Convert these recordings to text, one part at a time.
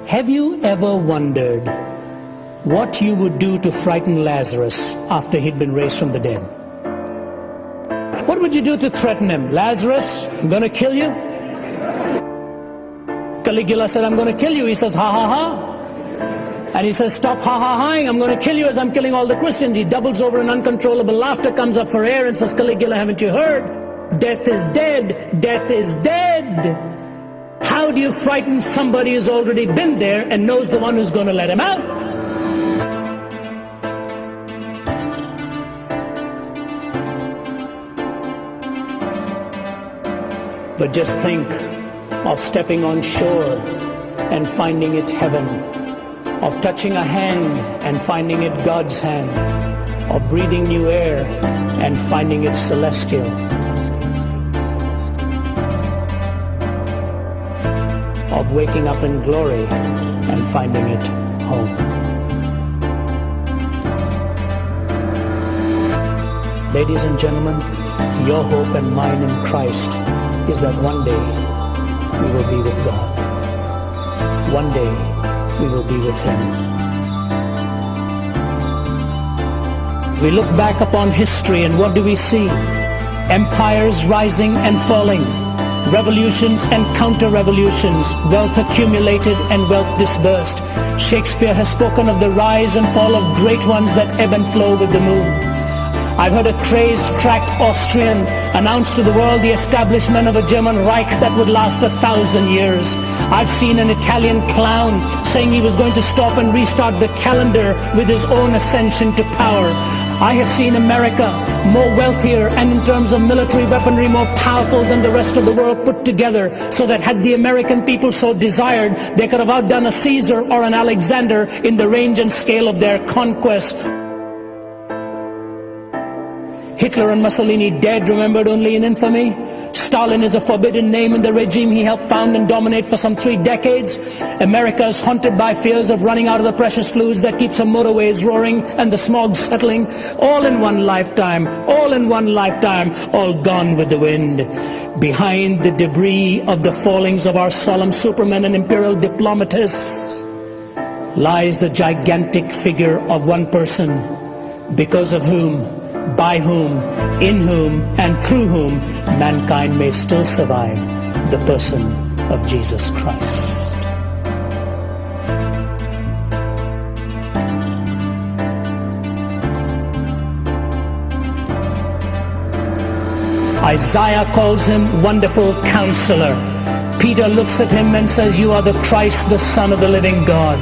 Have you ever wondered what you would do to frighten Lazarus after he'd been raised from the dead? What would you do to threaten him? Lazarus, I'm going to kill you. Caligula said, I'm going to kill you. He says, ha ha ha. And he says, stop ha-ha-haing, I'm going to kill you as I'm killing all the Christians. He doubles over in uncontrollable laughter, comes up for air and says, Caligula, haven't you heard? Death is dead. Death is dead. How do you frighten somebody who's already been there and knows the one who's going to let him out? But just think of stepping on shore and finding it heaven, of touching a hand and finding it God's hand, of breathing new air and finding it celestial. Of waking up in glory and finding it home. Ladies and gentlemen, your hope and mine in Christ is that one day we will be with God. One day we will be with Him. We look back upon history and what do we see? Empires rising and falling, revolutions and counter-revolutions, wealth accumulated and wealth dispersed. Shakespeare has spoken of the rise and fall of great ones that ebb and flow with the moon. I've heard a crazed, cracked Austrian announce to the world the establishment of a German Reich that would last 1,000 years. I've seen an Italian clown saying he was going to stop and restart the calendar with his own ascension to power. I have seen America more wealthier and in terms of military weaponry more powerful than the rest of the world put together, so that had the American people so desired, they could have outdone a Caesar or an Alexander in the range and scale of their conquest. Hitler and Mussolini dead, remembered only in infamy. Stalin is a forbidden name in the regime he helped found and dominate for some 3 decades. America is haunted by fears of running out of the precious fluids that keeps our motorways roaring and the smog settling. All in one lifetime, all in one lifetime, all gone with the wind. Behind the debris of the fallings of our solemn supermen and imperial diplomatists lies the gigantic figure of one person, because of whom, by whom, in whom, and through whom mankind may still survive, the person of Jesus Christ. Isaiah calls him Wonderful Counselor. Peter looks at him and says, you are the Christ, the Son of the living God.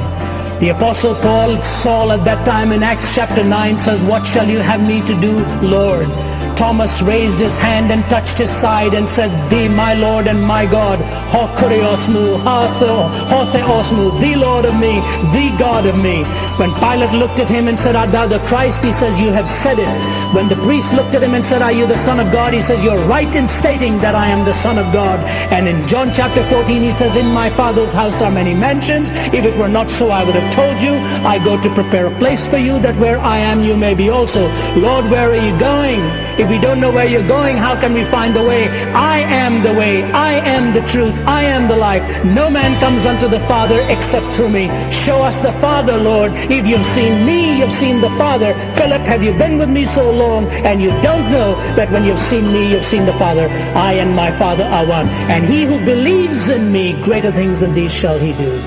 The Apostle Paul, Saul at that time in Acts chapter 9 says, what shall you have me to do, Lord? Thomas raised his hand and touched his side and said, Thee, my Lord and my God, ho kuriosmu, ho theosmu, the Lord of me, the God of me. When Pilate looked at him and said, Art thou the Christ? He says, you have said it. When the priest looked at him and said, Are you the Son of God? He says, you're right in stating that I am the Son of God. And in John chapter 14 he says, in my Father's house are many mansions. If it were not so, I would have told you. I go to prepare a place for you, that where I am you may be also. Lord, where are you going? If we don't know where you're going, how can we find the way? I am the way, I am the truth, I am the life. No man comes unto the Father except through me. Show us the Father, Lord. If you've seen me, you've seen the Father. Philip, have you been with me so long and you don't know that when you've seen me, you've seen the Father? I and my Father are one. And he who believes in me, greater things than these shall he do.